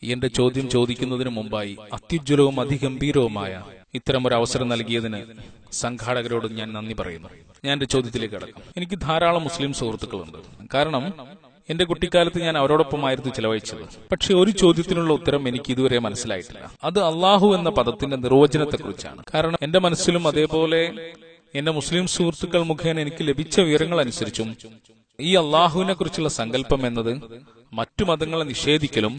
എന്റെ ചോദ്യം ചോദിക്കുന്നതിന് മുമ്പായി അത്യുജ്വലവും അതിഗംഭീരവുമായ ഇത്തരമൊരു അവസരം നൽകിയതിന് സംഘാടകരോട് ഞാൻ നന്ദി പറയുന്നു. ഞാൻ എന്റെ ചോദ്യത്തിലേക്ക് കടക്കാം. എനിക്ക് ധാരാളം മുസ്ലിം സുഹൃത്തുക്കളുണ്ട്. കാരണം എന്റെ കുട്ടിക്കാലത്ത് ഞാൻ അവരോടൊപ്പമായിരുന്നു ചെലവഴിച്ചത്. പക്ഷെ ഒരു ചോദ്യത്തിനുള്ള ഉത്തരം എനിക്ക് ഇതുവരെ മനസ്സിലായിട്ടില്ല. അത് അള്ളാഹു എന്ന പദത്തിന്റെ നിർവചനത്തെക്കുറിച്ചാണ്. കാരണം എന്റെ മനസ്സിലും അതേപോലെ എന്റെ മുസ്ലിം സുഹൃത്തുക്കൾ മുഖേന എനിക്ക് ലഭിച്ച വിവരങ്ങൾ അനുസരിച്ചും ഈ അള്ളാഹുവിനെ കുറിച്ചുള്ള സങ്കല്പം എന്നത് മറ്റു മതങ്ങളെ നിഷേധിക്കലും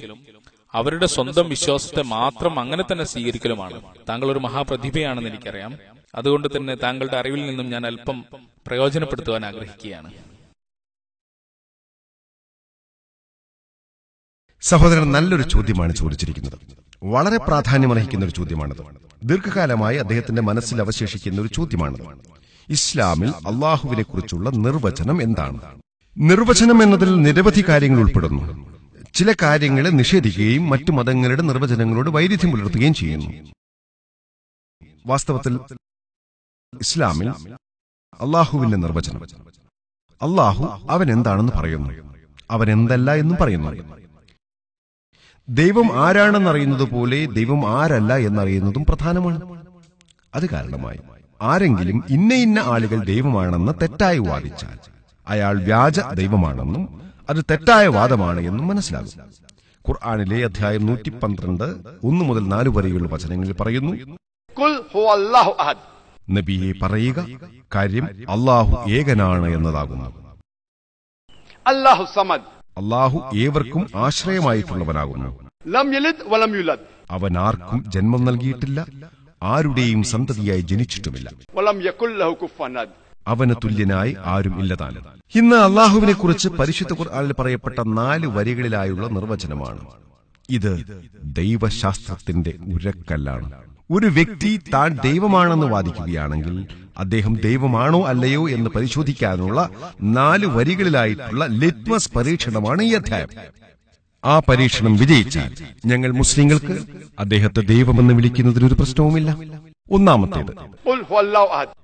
അവരുടെ സ്വന്തം വിശ്വാസത്തെ മാത്രം അങ്ങനെ തന്നെ സ്വീകരിക്കലുമാണ്. താങ്കൾ ഒരു മഹാപ്രതിഭയാണെന്ന് എനിക്കറിയാം. അതുകൊണ്ട് തന്നെ താങ്കളുടെ അറിവിൽ നിന്നും ഞാൻ അല്പം പ്രയോജനപ്പെടുത്തുവാൻ ആഗ്രഹിക്കുകയാണ്. സഹോദരൻ, നല്ലൊരു ചോദ്യമാണ് ചോദിച്ചിരിക്കുന്നത്. വളരെ പ്രാധാന്യമർഹിക്കുന്ന ഒരു ചോദ്യമാണത്. ദീർഘകാലമായി അദ്ദേഹത്തിന്റെ മനസ്സിൽ അവശേഷിക്കുന്ന ഒരു ചോദ്യമാണത്. ഇസ്ലാമിൽ അള്ളാഹുവിനെ കുറിച്ചുള്ള നിർവചനം എന്താണ്? നിർവചനം എന്നതിൽ നിരവധി കാര്യങ്ങൾ ഉൾപ്പെടുന്നു. ചില കാര്യങ്ങളെ നിഷേധിക്കുകയും മറ്റു മതങ്ങളുടെ നിർവചനങ്ങളോട് വൈരുദ്ധ്യം പുലർത്തുകയും ചെയ്യുന്നു. വാസ്തവത്തിൽ ഇസ്ലാമിൽ അള്ളാഹുവിന്റെ നിർവചനം, അള്ളാഹു അവൻ എന്താണെന്ന് പറയുന്നു, അവൻ എന്തല്ല എന്നും പറയുന്നു. ദൈവം ആരാണെന്നറിയുന്നത് പോലെ ദൈവം ആരല്ല എന്നറിയുന്നതും പ്രധാനമാണ്. അത് കാരണമായി ആരെങ്കിലും ഇന്ന ആളുകൾ ദൈവമാണെന്ന് തെറ്റായി വാദിച്ചാൽ അയാൾ വ്യാജ ദൈവമാണെന്നും അത് തെറ്റായ വാദമാണ് എന്നും മനസ്സിലാകും. ഖുർആനിലെ അധ്യായം 112 1 മുതൽ 4 വരെയുള്ള വചനങ്ങളിൽ പറയുന്നു, നബിയെ പറയുക, കാര്യം അള്ളാഹു ഏകനാണ് എന്നതാകുന്നു. അള്ളാഹു ഏവർക്കും ആശ്രയമായിട്ടുള്ളവനാകുന്നു. അവൻ ആർക്കും ജന്മം നൽകിയിട്ടില്ല, ആരുടെയും സന്തതിയായി ജനിച്ചിട്ടുമില്ല. അവന് തുല്യനായി ആരും ഇല്ലതാനും. ഇന്ന് അള്ളാഹുവിനെ കുറിച്ച് പരിശുദ്ധ ഖുർആനിൽ പറയപ്പെട്ട 4 വരികളിലായുള്ള നിർവചനമാണ്. ഇത് ദൈവശാസ്ത്രത്തിന്റെ ഉരക്കല്ലാണ്. ഒരു വ്യക്തി താൻ ദൈവമാണെന്ന് വാദിക്കുകയാണെങ്കിൽ അദ്ദേഹം ദൈവമാണോ അല്ലയോ എന്ന് പരിശോധിക്കാനുള്ള 4 വരികളിലായിട്ടുള്ള ലിറ്റ്മസ് പരീക്ഷണമാണ് ഈ അധ്യായം. ആ പരീക്ഷണം വിജയിച്ചാൽ ഞങ്ങൾ മുസ്ലിങ്ങൾക്ക് അദ്ദേഹത്തെ ദൈവമെന്ന് വിളിക്കുന്നതിന് ഒരു പ്രശ്നവുമില്ല. ഒന്നാമത്തേത്,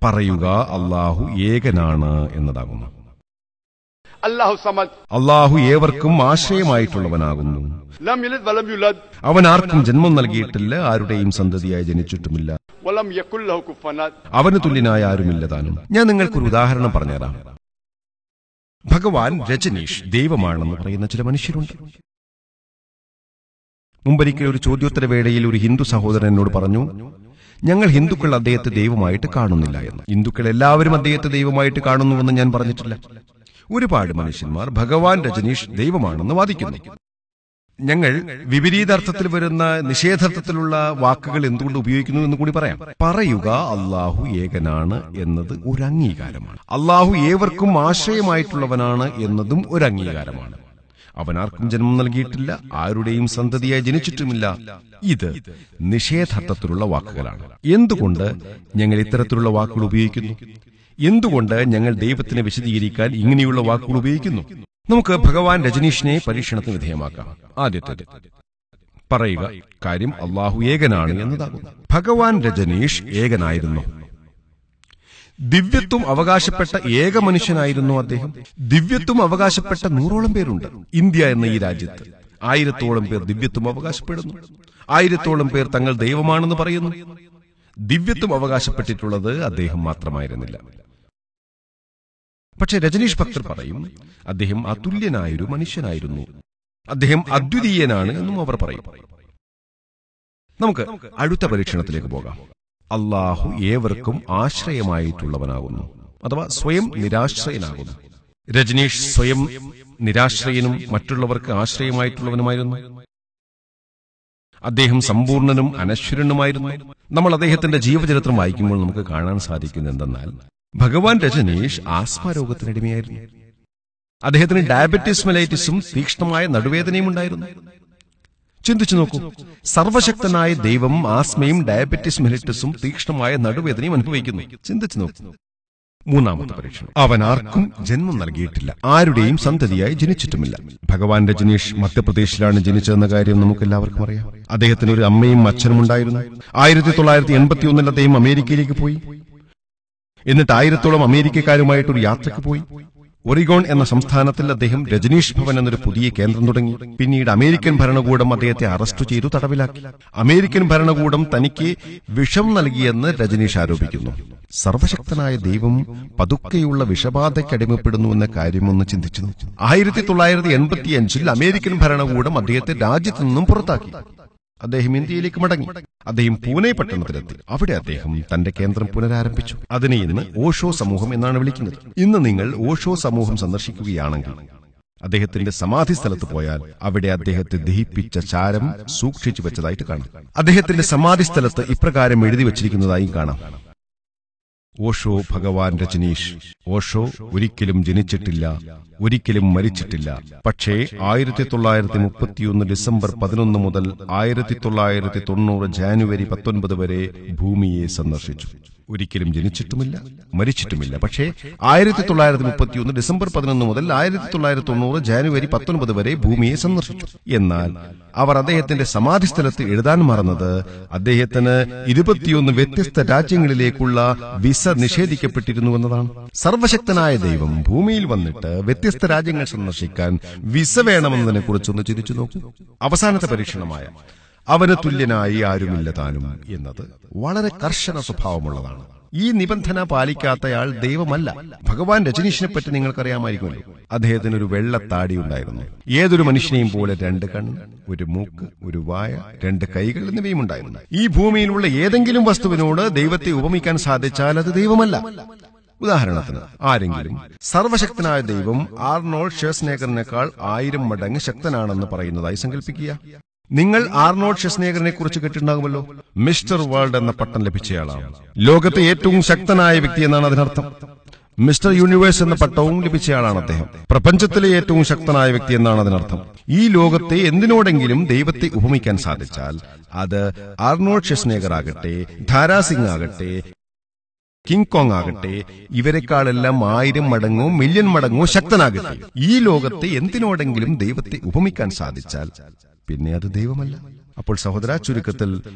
പറയുക അള്ളാഹു ഏകനാണ് എന്നതാകുന്നു. അള്ളാഹു ഏവർക്കും ആശ്രയമായിട്ടുള്ളവനാകുന്നു. അവൻ ആർക്കും ജന്മം നൽകിയിട്ടില്ല, ആരുടെയും സന്തതിയായി ജനിച്ചിട്ടുമില്ല. അവന് തുല്യനായ ആരുമില്ലതാനും. ഞാൻ നിങ്ങൾക്കൊരു ഉദാഹരണം പറഞ്ഞുതരാം. ഭഗവാൻ രജനീഷ് ദൈവമാണെന്ന് പറയുന്ന ചില മനുഷ്യരുണ്ട്. മുമ്പൊരിക്കൽ ഒരു ചോദ്യോത്തര വേളയിൽ ഒരു ഹിന്ദു സഹോദരൻ എന്നോട് പറഞ്ഞു, ഞങ്ങൾ ഹിന്ദുക്കൾ അദ്ദേഹത്തെ ദൈവമായിട്ട് കാണുന്നില്ല എന്ന്. ഹിന്ദുക്കൾ എല്ലാവരും അദ്ദേഹത്തെ ദൈവമായിട്ട് കാണുന്നുവെന്ന് ഞാൻ പറഞ്ഞിട്ടില്ല. ഒരുപാട് മനുഷ്യന്മാർ ഭഗവാൻ രജനീഷ് ദൈവമാണെന്ന് വാദിക്കുന്നു. ഞങ്ങൾ വിപരീതാർത്ഥത്തിൽ വരുന്ന നിഷേധാർത്ഥത്തിലുള്ള വാക്കുകൾ എന്തുകൊണ്ട് ഉപയോഗിക്കുന്നു എന്ന് കൂടി പറയാം. പറയുക അള്ളാഹു ഏകനാണ് എന്നത് ഒരു അംഗീകാരമാണ്. അള്ളാഹു ഏവർക്കും ആശ്രയമായിട്ടുള്ളവനാണ് എന്നതും ഒരു അംഗീകാരമാണ്. അവൻ ആർക്കും ജന്മം നൽകിയിട്ടില്ല, ആരുടെയും സന്തതിയായി ജനിച്ചിട്ടുമില്ല. ഇത് നിഷേധാർത്ഥത്തിലുള്ള വാക്കുകളാണ്. എന്തുകൊണ്ട് ഞങ്ങൾ ഇത്തരത്തിലുള്ള വാക്കുകൾ ഉപയോഗിക്കുന്നു? എന്തുകൊണ്ട് ഞങ്ങൾ ദൈവത്തിനെ വിശദീകരിക്കാൻ ഇങ്ങനെയുള്ള വാക്കുകൾ ഉപയോഗിക്കുന്നു? നമുക്ക് ഭഗവാൻ രജനീഷിനെ പരീക്ഷണത്തിന് വിധേയമാക്കാം. ആദ്യത്തേത്, പറയുക കാര്യം അള്ളാഹു ഏകനാണ് എന്നതാകുന്നു. ഭഗവാൻ രജനീഷ് ഏകനായിരുന്നു. ദിവ്യത്വം അവകാശപ്പെട്ട ഏക മനുഷ്യനായിരുന്നു അദ്ദേഹം. ദിവ്യത്വം അവകാശപ്പെട്ട 100ഓളം പേരുണ്ട്. ഇന്ത്യ എന്ന ഈ രാജ്യത്ത് 1000ഓളം പേർ ദിവ്യത്വം അവകാശപ്പെടുന്നു. 1000ഓളം പേർ തങ്ങൾ ദൈവമാണെന്ന് പറയുന്നു. ദിവ്യത്വം അവകാശപ്പെട്ടിട്ടുള്ളത് അദ്ദേഹം മാത്രമായിരുന്നില്ല. പക്ഷെ രജനീഷ് ഭക്തർ പറയും അദ്ദേഹം അതുല്യനായൊരു മനുഷ്യനായിരുന്നു, അദ്ദേഹം അദ്വിതീയനാണ് എന്നും അവർ പറയും. നമുക്ക് അടുത്ത പരീക്ഷണത്തിലേക്ക് പോകാം. അള്ളാഹു ഏവർക്കും ആശ്രയമായിട്ടുള്ളവനാകുന്നു, അഥവാ സ്വയം നിരാശ്രയനാകുന്നു. രജനീഷ് സ്വയം നിരാശ്രയനും മറ്റുള്ളവർക്ക് ആശ്രയമായിട്ടുള്ളവനുമായിരുന്നു. അദ്ദേഹം സമ്പൂർണനും അനശ്വരനുമായിരുന്നു. നമ്മൾ അദ്ദേഹത്തിന്റെ ജീവചരിത്രം വായിക്കുമ്പോൾ നമുക്ക് കാണാൻ സാധിക്കുന്നത് എന്തെന്നാൽ ഭഗവാൻ രജനീഷ് ആസ്മ രോഗത്തിനടിമയായിരുന്നു. അദ്ദേഹത്തിന് ഡയബറ്റിസ് മെലൈറ്റിസും തീക്ഷ്ണമായ നടുവേദനയും ഉണ്ടായിരുന്നു. ചിന്തിച്ചു നോക്കൂ, സർവശക്തനായ ദൈവം ആസ്മയും ഡയബറ്റിസ് മെലൈറ്റിസും തീക്ഷ്ണമായ നടുവേദനയും അനുഭവിക്കുന്നു. ചിന്തിച്ചു നോക്കൂ. മൂന്നാമത്തെ പരീക്ഷണം, അവൻ ആർക്കും ജന്മം നൽകിയിട്ടില്ല, ആരുടെയും സന്തതിയായി ജനിച്ചിട്ടുമില്ല. ഭഗവാൻ രജനീഷ് മധ്യപ്രദേശിലാണ് ജനിച്ചതെന്ന കാര്യം നമുക്കെല്ലാവർക്കും അറിയാം. അദ്ദേഹത്തിന് ഒരു അമ്മയും അച്ഛനും ഉണ്ടായിരുന്നു. 1981 അദ്ദേഹം അമേരിക്കയിലേക്ക് പോയി. എന്നിട്ട് 1000ഓളം അമേരിക്കക്കാരുമായിട്ടൊരു യാത്രയ്ക്ക് പോയി. ഒറിഗോൺ എന്ന സംസ്ഥാനത്തിൽ അദ്ദേഹം രജനീഷ് ഭവൻ എന്നൊരു പുതിയ കേന്ദ്രം തുടങ്ങി. പിന്നീട് അമേരിക്കൻ ഭരണകൂടം അദ്ദേഹത്തെ അറസ്റ്റ് ചെയ്തു തടവിലാക്കി. അമേരിക്കൻ ഭരണകൂടം തനിക്ക് വിഷം നൽകിയെന്ന് രജനീഷ് ആരോപിക്കുന്നു. സർവശക്തനായ ദൈവം പതുക്കെയുള്ള വിഷബാധയ്ക്കടിമപ്പെടുന്നുവെന്ന കാര്യമൊന്ന് ചിന്തിച്ചു നോക്കൂ. 1985 അമേരിക്കൻ ഭരണകൂടം അദ്ദേഹത്തെ രാജ്യത്തു നിന്നും പുറത്താക്കി. അദ്ദേഹം ഇന്ത്യയിലേക്ക് മടങ്ങി. അദ്ദേഹം പൂനെ പട്ടണത്തിലെത്തി. അവിടെ അദ്ദേഹം തന്റെ കേന്ദ്രം പുനരാരംഭിച്ചു. അതിനെ ഇന്ന് ഓഷോ സമൂഹം എന്നാണ് വിളിക്കുന്നത്. ഇന്ന് നിങ്ങൾ ഓഷോ സമൂഹം സന്ദർശിക്കുകയാണെങ്കിൽ അദ്ദേഹത്തിന്റെ സമാധി സ്ഥലത്ത് പോയാൽ അവിടെ അദ്ദേഹത്തെ ദഹിപ്പിച്ച ചാരം സൂക്ഷിച്ചു വെച്ചതായിട്ട് കാണാം. അദ്ദേഹത്തിന്റെ സമാധി സ്ഥലത്ത് ഇപ്രകാരം എഴുതി വച്ചിരിക്കുന്നതായും കാണാം: ഓഷോ ഭഗവാൻ രജനീഷ്. ഓഷോ ഒരിക്കലും ജനിച്ചിട്ടില്ല, ഒരിക്കലും മരിച്ചിട്ടില്ല. പക്ഷേ 1931 ഡിസംബർ 11 മുതൽ 1990 ജാനുവരി 19 വരെ ഭൂമിയെ സന്ദർശിച്ചു. ഒരിക്കലും ജനിച്ചിട്ടുമില്ല, മരിച്ചിട്ടുമില്ല. പക്ഷേ 1931 ഡിസംബർ 11 മുതൽ 1990 ജാനുവരി 19 വരെ ഭൂമിയെ സന്ദർശിച്ചു. എന്നാൽ അവർ അദ്ദേഹത്തിന്റെ സമാധി സ്ഥലത്ത് എഴുതാൻ മറന്നത് അദ്ദേഹത്തിന് 21 വ്യത്യസ്ത രാജ്യങ്ങളിലേക്കുള്ള വിസ നിഷേധിക്കപ്പെട്ടിരുന്നുവെന്നതാണ്. സർവശക്തനായ ദൈവം ഭൂമിയിൽ വന്നിട്ട് വ്യത്യസ്ത രാജ്യങ്ങൾ സന്ദർശിക്കാൻ വിസ വേണമെന്നതിനെ കുറിച്ചൊന്ന് ചിന്തിച്ചു നോക്കൂ. അവസാനത്തെ പരീക്ഷണമായ അവന് തുല്യനായി ആരുമില്ല താനും എന്നത് വളരെ കർശന സ്വഭാവമുള്ളതാണ്. ഈ നിബന്ധന പാലിക്കാത്തയാൾ ദൈവമല്ല. ഭഗവാൻ രജനീഷിനെ പറ്റി നിങ്ങൾക്കറിയാമായിരിക്കുമല്ലോ. അദ്ദേഹത്തിന് ഒരു വെള്ളത്താടി ഉണ്ടായിരുന്നു. ഏതൊരു മനുഷ്യനെയും പോലെ 2 കണ്ണ്, ഒരു മൂക്ക്, ഒരു വായ, 2 കൈകൾ എന്നിവയും ഉണ്ടായിരുന്നു. ഈ ഭൂമിയിലുള്ള ഏതെങ്കിലും വസ്തുവിനോട് ദൈവത്തെ ഉപമിക്കാൻ സാധിച്ചാൽ അത് ദൈവമല്ല. ഉദാഹരണത്തിന്, ആരെങ്കിലും സർവശക്തനായ ദൈവം ആർണോൾഡ് ഷ്വാസ്നേഗറിനേക്കാൾ 1000 മടങ്ങ് ശക്തനാണെന്ന് പറയുന്നതായി സങ്കല്പിക്കുക. നിങ്ങൾ ആർണോൾഡ് ഷ്വാസ്നേഗറിനെ കുറിച്ച് കേട്ടിട്ടുണ്ടാകുമല്ലോ. മിസ്റ്റർ വേൾഡ് എന്ന പട്ടം ലഭിച്ചയാളാണ്. ലോകത്തെ ഏറ്റവും ശക്തനായ വ്യക്തി എന്നാണ് അതിനർത്ഥം. മിസ്റ്റർ യൂണിവേഴ്സ് എന്ന പട്ടവും ലഭിച്ചയാളാണ് അദ്ദേഹം. പ്രപഞ്ചത്തിലെ ഏറ്റവും ശക്തനായ വ്യക്തി എന്നാണ് അതിനർത്ഥം. ഈ ലോകത്തെ എന്തിനോടെങ്കിലും ദൈവത്തെ ഉപമിക്കാൻ സാധിച്ചാൽ അത് ആർണോൾഡ് ഷ്വാസ്നേഗർ ആകട്ടെ, ധാരാസിംഗ് ആകട്ടെ, കിങ് കോങ് ആകട്ടെ, ഇവരെക്കാളെല്ലാം 1000 മടങ്ങോ മില്യൺ മടങ്ങോ ശക്തനാകട്ടെ, ഈ ലോകത്തെ എന്തിനോടെങ്കിലും ദൈവത്തെ ഉപമിക്കാൻ സാധിച്ചാൽ പിന്നെ അത് ദൈവമല്ല. അപ്പോൾ സഹോദര, ചുരുക്കത്തിൽ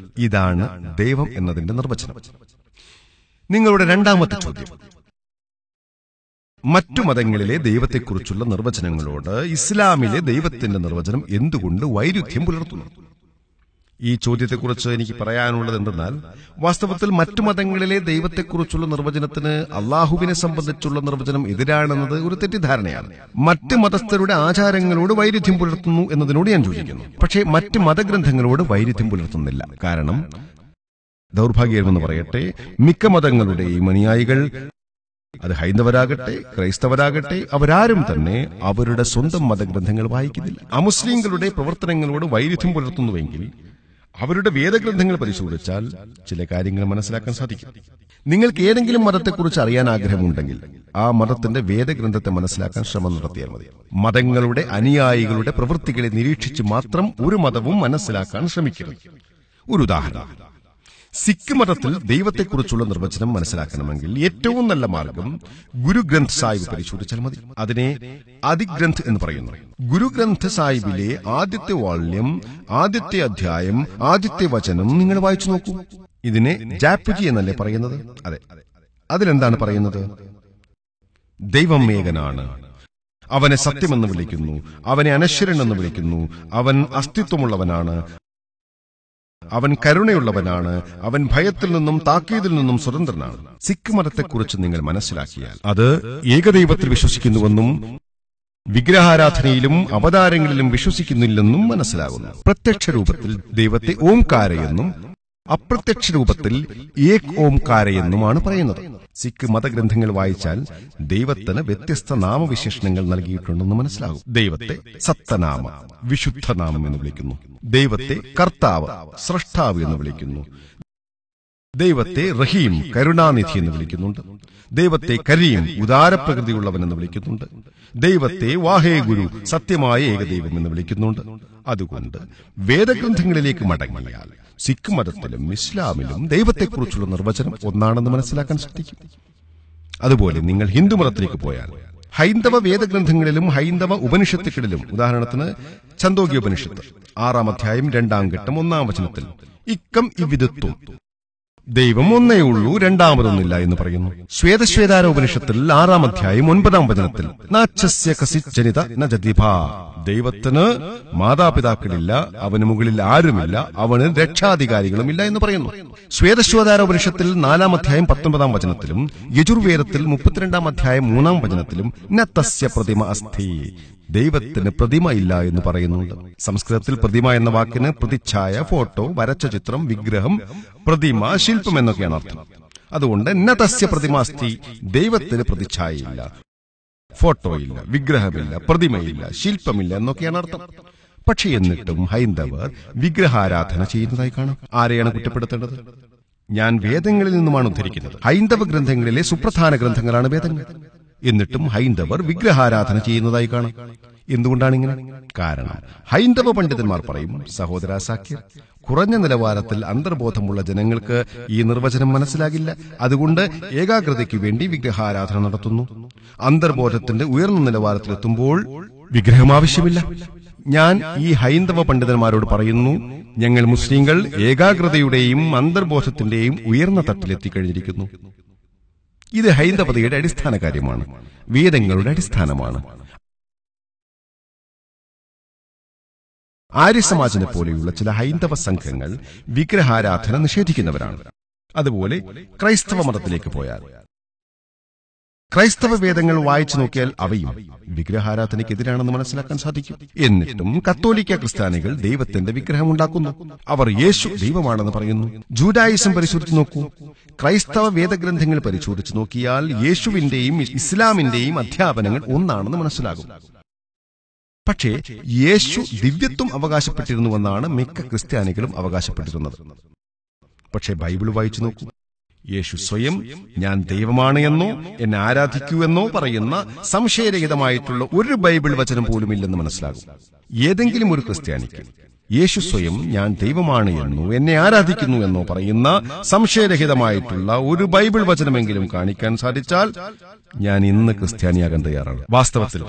ഇതാണ് ദൈവം എന്നതിന്റെ നിർവചനം. നിങ്ങളുടെ രണ്ടാമത്തെ ചോദ്യം: മറ്റു മതങ്ങളിലെ ദൈവത്തെക്കുറിച്ചുള്ള നിർവചനങ്ങളോട് ഇസ്ലാമിലെ ദൈവത്തിന്റെ നിർവചനം എന്തുകൊണ്ട് വൈരുദ്ധ്യം പുലർത്തുന്നു? ഈ ചോദ്യത്തെക്കുറിച്ച് എനിക്ക് പറയാനുള്ളത് എന്തെന്നാൽ, വാസ്തവത്തിൽ മറ്റു മതങ്ങളിലെ ദൈവത്തെക്കുറിച്ചുള്ള നിർവചനത്തിന് അള്ളാഹുവിനെ സംബന്ധിച്ചുള്ള നിർവചനം എതിരാണെന്നത് ഒരു തെറ്റിദ്ധാരണയാണ്. മറ്റ് മതസ്ഥരുടെ ആചാരങ്ങളോട് വൈരുദ്ധ്യം പുലർത്തുന്നു എന്നതിനോട് ഞാൻ യോജിക്കുന്നു. പക്ഷേ മറ്റ് മതഗ്രന്ഥങ്ങളോട് വൈരുദ്ധ്യം പുലർത്തുന്നില്ല. കാരണം ദൗർഭാഗ്യമെന്ന് പറയട്ടെ, മിക്ക മതങ്ങളുടെയും അനുയായികൾ, അത് ഹൈന്ദവരാകട്ടെ ക്രൈസ്തവരാകട്ടെ, അവരാരും തന്നെ അവരുടെ സ്വന്തം മതഗ്രന്ഥങ്ങൾ വായിക്കുന്നില്ല. അമുസ്ലിങ്ങളുടെ പ്രവർത്തനങ്ങളോട് വൈരുദ്ധ്യം പുലർത്തുന്നുവെങ്കിൽ അവരുടെ വേദഗ്രന്ഥങ്ങൾ പരിശോധിച്ചാൽ ചില കാര്യങ്ങൾ മനസ്സിലാക്കാൻ സാധിക്കും. നിങ്ങൾക്ക് ഏതെങ്കിലും മതത്തെക്കുറിച്ച് അറിയാൻ ആഗ്രഹമുണ്ടെങ്കിൽ ആ മതത്തിന്റെ വേദഗ്രന്ഥത്തെ മനസ്സിലാക്കാൻ ശ്രമം നടത്തിയാൽ മതി. മതങ്ങളുടെ അനുയായികളുടെ പ്രവൃത്തികളെ നിരീക്ഷിച്ച് മാത്രം ഒരു മതവും മനസ്സിലാക്കാൻ ശ്രമിക്കരുത്. ഒരു ഉദാഹരണം: സിഖ് മതത്തിൽ ദൈവത്തെക്കുറിച്ചുള്ള നിർവചനം മനസ്സിലാക്കണമെങ്കിൽ ഏറ്റവും നല്ല മാർഗം ഗുരുഗ്രന്ഥ് സാഹിബ് പരിശോധിച്ചാൽ മതി. അതിനെ ആദിഗ്രന്ഥ് എന്ന് പറയുന്നു. ഗുരുഗ്രന്ഥ് സാഹിബിലെ ആദ്യത്തെ വാള്യം, ആദ്യത്തെ അധ്യായം, ആദ്യത്തെ വചനം നിങ്ങൾ വായിച്ചു നോക്കൂ. ഇതിനെ ജാപ്പുജി എന്നല്ലേ പറയുന്നത്? അതെ. അതിലെന്താണ് പറയുന്നത്? ദൈവം ഏകനാണ്, അവനെ സത്യമെന്ന് വിളിക്കുന്നു, അവനെ അനശ്വരൻ എന്ന് വിളിക്കുന്നു, അവൻ അസ്തിത്വമുള്ളവനാണ്, അവൻ കരുണയുള്ളവനാണ്, അവൻ ഭയത്തിൽ നിന്നും താക്കീതിൽ നിന്നും സ്വതന്ത്രനാണ്. സിഖ് മതത്തെക്കുറിച്ച് നിങ്ങൾ മനസ്സിലാക്കിയാൽ അത് ഏകദൈവത്തിൽ വിശ്വസിക്കുന്നുവെന്നും വിഗ്രഹാരാധനയിലും അവതാരങ്ങളിലും വിശ്വസിക്കുന്നില്ലെന്നും മനസ്സിലാകുന്നു. പ്രത്യക്ഷ രൂപത്തിൽ ദൈവത്തെ ഓംകാരയെന്നും അപ്രത്യക്ഷ രൂപത്തിൽ ഏക് ഓംകാരയെന്നുമാണ് പറയുന്നത്. സിഖ് മതഗ്രന്ഥങ്ങൾ വായിച്ചാൽ ദൈവത്തിന് വ്യത്യസ്ത നാമവിശേഷണങ്ങൾ നൽകിയിട്ടുണ്ടെന്ന് മനസ്സിലാകും. ദൈവത്തെ സത്തനാമ, വിശുദ്ധനാമം എന്ന് വിളിക്കുന്നു. ദൈവത്തെ കർത്താവ്, സ്രഷ്ടാവ് എന്ന് വിളിക്കുന്നു. ദൈവത്തെ റഹീം, കരുണാനിധി എന്ന് വിളിക്കുന്നുണ്ട്. ദൈവത്തെ കരീം, ഉദാരപ്രകൃതിയുള്ളവൻ എന്ന് വിളിക്കുന്നുണ്ട്. ദൈവത്തെ വാഹേ ഗുരു, സത്യമായ ഏകദൈവം എന്ന് വിളിക്കുന്നുണ്ട്. അതുകൊണ്ട് വേദഗ്രന്ഥങ്ങളിലേക്ക് മടങ്ങിയാൽ സിഖ് മതത്തിലും ഇസ്ലാമിലും ദൈവത്തെക്കുറിച്ചുള്ള നിർവചനം ഒന്നാണെന്ന് മനസ്സിലാക്കാൻ സാധിക്കും. അതുപോലെ നിങ്ങൾ ഹിന്ദു മതത്തിലേക്ക് പോയാൽ ഹൈന്ദവ വേദഗ്രന്ഥങ്ങളിലും ഹൈന്ദവ ഉപനിഷത്തുകളിലും, ഉദാഹരണത്തിന് ഛന്ദോഗ്യോപനിഷത്ത് 6-ാം അധ്യായം 2-ാം ഘട്ടം 1-ാം വചനത്തിൽ ഇക്കം ഇവിദത്വം, ദൈവം ഒന്നേ ഉള്ളൂ, രണ്ടാമതൊന്നില്ല എന്ന് പറയുന്നു. ശ്വേതശ്വേതാരോപനിഷത്തിൽ 6-ാം അധ്യായം 9-ാം വചനത്തിൽ നാച്ഛസ്യ കസിജ്ജനിത ന ജതിഭാ, ദൈവത്തിന് മാതാപിതാക്കളില്ല, അവന് മുകളിൽ ആരുമില്ല, അവന് രക്ഷാധികാരികളുമില്ല എന്ന് പറയുന്നു. ശ്വേതശ്വേതാരോപനിഷത്തിൽ 4-ാം അധ്യായം 19-ാം വചനത്തിലും യജുർവേദത്തിൽ 32-ാം അധ്യായം 3-ാം വചനത്തിലും ന തസ്യ പ്രതിമ അസ്ഥി, ദൈവത്തിന് പ്രതിമ ഇല്ല എന്ന് പറയുന്നുണ്ട്. സംസ്കൃതത്തിൽ പ്രതിമ എന്ന വാക്കിന് പ്രതിച്ഛായ, ഫോട്ടോ, വരച്ച ചിത്രം, വിഗ്രഹം, പ്രതിമ, ശില്പം എന്നൊക്കെയാണ് അർത്ഥം. അതുകൊണ്ട് ന തസ്യ പ്രതിമാസ്തി, ദൈവത്തിന് പ്രതിച്ഛായയില്ല, ഫോട്ടോ ഇല്ല, വിഗ്രഹമില്ല, പ്രതിമയില്ല, ശില്പമില്ല എന്നൊക്കെയാണ് അർത്ഥം. പക്ഷേ എന്നിട്ടും ഹൈന്ദവർ വിഗ്രഹാരാധന ചെയ്യുന്നതായി കാണാം. ആരെയാണ് കുറ്റപ്പെടുത്തേണ്ടത്? ഞാൻ വേദങ്ങളിൽ നിന്നുമാണ് ഉദ്ധരിക്കുന്നത്. ഹൈന്ദവ ഗ്രന്ഥങ്ങളിലെ സുപ്രധാന ഗ്രന്ഥങ്ങളാണ് വേദങ്ങൾ. എന്നിട്ടും ഹൈന്ദവർ വിഗ്രഹാരാധന ചെയ്യുന്നതായി കാണാം. എന്തുകൊണ്ടാണ് ഇങ്ങനെ? കാരണം ഹൈന്ദവ പണ്ഡിതന്മാർ പറയും, സഹോദര സാക്യർ, കുറഞ്ഞ നിലവാരത്തിൽ അന്തർബോധമുള്ള ജനങ്ങൾക്ക് ഈ നിർവചനം മനസ്സിലാകില്ല. അതുകൊണ്ട് ഏകാഗ്രതയ്ക്ക് വേണ്ടി വിഗ്രഹാരാധന നടത്തുന്നു. അന്തർബോധത്തിന്റെ ഉയർന്ന നിലവാരത്തിലെത്തുമ്പോൾ വിഗ്രഹം ആവശ്യമില്ല. ഞാൻ ഈ ഹൈന്ദവ പണ്ഡിതന്മാരോട് പറയുന്നു, ഞങ്ങൾ മുസ്ലിങ്ങൾ ഏകാഗ്രതയുടെയും അന്തർബോധത്തിന്റെയും ഉയർന്ന തട്ടിലെത്തിക്കഴിഞ്ഞിരിക്കുന്നു. ഇത് ഹൈന്ദവതയുടെ അടിസ്ഥാന കാര്യമാണ്, വേദങ്ങളുടെ അടിസ്ഥാനമാണ്. ആര്യസമാജിനെ പോലെയുള്ള ചില ഹൈന്ദവ സംഘങ്ങൾ വിഗ്രഹാരാധന നിഷേധിക്കുന്നവരാണ്. അതുപോലെ ക്രൈസ്തവ മതത്തിലേക്ക് പോയാൽ ക്രൈസ്തവ വേദങ്ങൾ വായിച്ചു നോക്കിയാൽ അവയും വിഗ്രഹാരാധനയ്ക്കെതിരാണെന്ന് മനസ്സിലാക്കാൻ സാധിക്കും. എന്നിട്ടും കത്തോലിക്ക ക്രിസ്ത്യാനികൾ ദൈവത്തിന്റെ വിഗ്രഹം ഉണ്ടാക്കുന്നു. അവർ യേശു ദൈവമാണെന്ന് പറയുന്നു. ജൂഡായിസം പരിശോധിച്ചു നോക്കൂ. ക്രൈസ്തവ വേദഗ്രന്ഥങ്ങൾ പരിശോധിച്ചു നോക്കിയാൽ യേശുവിന്റെയും ഇസ്ലാമിന്റെയും അധ്യാപനങ്ങൾ ഒന്നാണെന്ന് മനസ്സിലാകും. പക്ഷേ യേശു ദിവ്യത്വം അവകാശപ്പെട്ടിരുന്നുവെന്നാണ് മിക്ക ക്രിസ്ത്യാനികളും അവകാശപ്പെട്ടിരുന്നത്. പക്ഷേ ബൈബിൾ വായിച്ചു നോക്കൂ. യേശു സ്വയം ഞാൻ ദൈവമാണ് എന്നോ എന്നെ ആരാധിക്കൂ എന്നോ പറയുന്ന സംശയരഹിതമായിട്ടുള്ള ഒരു ബൈബിൾ വചനം പോലും ഇല്ലെന്ന് മനസ്സിലാകും. ഏതെങ്കിലും ഒരു ക്രിസ്ത്യാനിക്ക് യേശു സ്വയം ഞാൻ ദൈവമാണ് എന്നോ എന്നെ ആരാധിക്കുന്നു എന്നോ പറയുന്ന സംശയരഹിതമായിട്ടുള്ള ഒരു ബൈബിൾ വചനമെങ്കിലും കാണിക്കാൻ സാധിച്ചാൽ ഞാൻ ഇന്ന് ക്രിസ്ത്യാനിയാകാൻ തയ്യാറാണ്. വാസ്തവത്തിൽ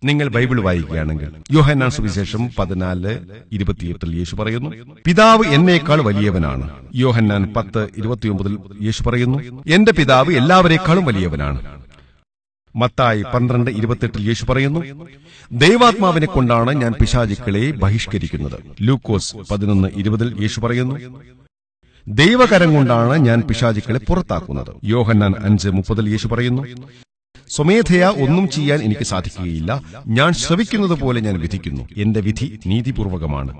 നിങ്ങൾ ബൈബിൾ വായിക്കുകയാണെങ്കിൽ യോഹന്നാൻ സുവിശേഷം 14:28 യേശു പറയുന്നു, പിതാവ് എന്നേക്കാൾ വലിയവനാണ്. യോഹന്നാൻ 10:29 യേശു പറയുന്നു, എന്റെ പിതാവ് എല്ലാവരേക്കാളും വലിയവനാണ്. മത്തായി 12:28 യേശു പറയുന്നു, ദൈവാത്മാവിനെ കൊണ്ടാണ് ഞാൻ പിശാചുക്കളെ ബഹിഷ്കരിക്കുന്നത്. ലൂക്കോസ് 11:20 യേശു പറയുന്നു, ദൈവകരം കൊണ്ടാണ് ഞാൻ പിശാചുക്കളെ പുറത്താക്കുന്നത്. യോഹന്നാൻ 5:30 യേശു പറയുന്നു, സ്വമേധയാ ഒന്നും ചെയ്യാൻ എനിക്ക് സാധിക്കുകയില്ല, ഞാൻ ശ്രവിക്കുന്നത് പോലെ ഞാൻ വിധിക്കുന്നു. എന്റെ വിധി നീതിപൂർവകമാണ്,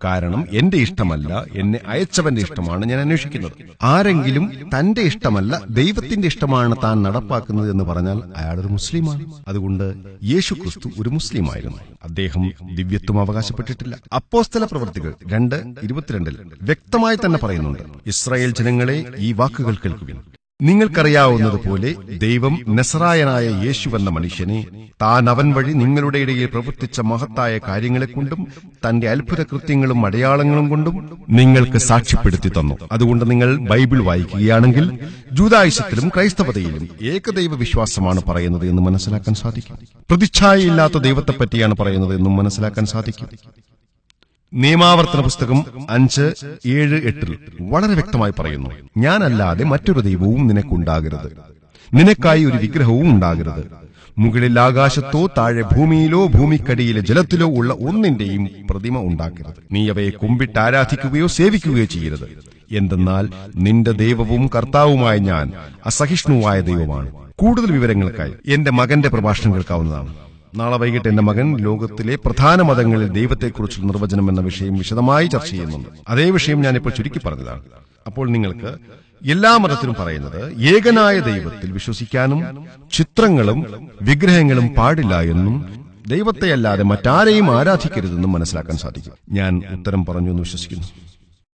കാരണം എന്റെ ഇഷ്ടമല്ല, എന്നെ അയച്ചവന്റെ ഇഷ്ടമാണ് ഞാൻ അന്വേഷിക്കുന്നത്. ആരെങ്കിലും തന്റെ ഇഷ്ടമല്ല ദൈവത്തിന്റെ ഇഷ്ടമാണ് താൻ നടപ്പാക്കുന്നത് എന്ന് പറഞ്ഞാൽ അയാളൊരു മുസ്ലിമാണ്. അതുകൊണ്ട് യേശു ക്രിസ്തു ഒരു മുസ്ലിമായിരുന്നു. അദ്ദേഹം ദിവ്യത്വം അവകാശപ്പെട്ടിട്ടില്ല. അപ്പോസ്തല പ്രവൃത്തികൾ 2:22 വ്യക്തമായി തന്നെ പറയുന്നുണ്ട്, ഇസ്രായേൽ ജനങ്ങളെ ഈ വാക്കുകൾ കേൾക്കുവിൻ. നിങ്ങൾക്കറിയാവുന്നതുപോലെ ദൈവം നസറായനായ യേശുവെന്ന മനുഷ്യനെ താൻ അവൻ വഴി നിങ്ങളുടെ ഇടയിൽ പ്രവർത്തിച്ച മഹത്തായ കാര്യങ്ങളെക്കൊണ്ടും തന്റെ അത്ഭുത കൃത്യങ്ങളും അടയാളങ്ങളും കൊണ്ടും നിങ്ങൾക്ക് സാക്ഷ്യപ്പെടുത്തി തന്നു. അതുകൊണ്ട് നിങ്ങൾ ബൈബിൾ വായിക്കുകയാണെങ്കിൽ ജൂദായിസത്തിലും ക്രൈസ്തവതയിലും ഏകദൈവ വിശ്വാസമാണ് പറയുന്നത് എന്ന് മനസ്സിലാക്കാൻ സാധിക്കും. പ്രതിച്ഛായയില്ലാത്ത ദൈവത്തെപ്പറ്റിയാണ് പറയുന്നത് എന്നും മനസ്സിലാക്കാൻ സാധിക്കും. നിയമാവർത്തന പുസ്തകം 5:7-8 വളരെ വ്യക്തമായി പറയുന്നു, ഞാനല്ലാതെ മറ്റൊരു ദൈവവും നിനക്കുണ്ടാകരുത്, നിനക്കായി ഒരു വിഗ്രഹവും ഉണ്ടാകരുത്. മുകളിൽ ആകാശത്തോ താഴെ ഭൂമിയിലോ ഭൂമിക്കടിയിലെ ജലത്തിലോ ഉള്ള ഒന്നിന്റെയും പ്രതിമ ഉണ്ടാക്കരുത്. നീ അവയെ കുമ്പിട്ട് ആരാധിക്കുകയോ സേവിക്കുകയോ ചെയ്യരുത്. എന്തെന്നാൽ നിന്റെ ദൈവവും കർത്താവുമായ ഞാൻ അസഹിഷ്ണുവായ ദൈവമാണ്. കൂടുതൽ വിവരങ്ങൾക്കായി എന്റെ മകന്റെ പ്രഭാഷണം കേൾക്കാവുന്നതാണ്. നാളെ വൈകിട്ട് എന്റെ മകൻ ലോകത്തിലെ പ്രധാന മതങ്ങളിൽ ദൈവത്തെക്കുറിച്ചുള്ള നിർവചനം എന്ന വിഷയം വിശദമായി ചർച്ച ചെയ്യുന്നുണ്ട്. അതേ വിഷയം ഞാനിപ്പോൾ ചുരുക്കി പറഞ്ഞതാണ്. അപ്പോൾ നിങ്ങൾക്ക് എല്ലാ മതത്തിലും പറയുന്നത് ഏകനായ ദൈവത്തിൽ വിശ്വസിക്കാനും ചിത്രങ്ങളും വിഗ്രഹങ്ങളും പാടില്ല എന്നും ദൈവത്തെയല്ലാതെ മറ്റാരെയും ആരാധിക്കരുതെന്നും മനസ്സിലാക്കാൻ സാധിക്കും. ഞാൻ ഉത്തരം പറഞ്ഞു എന്ന് വിശ്വസിക്കുന്നു.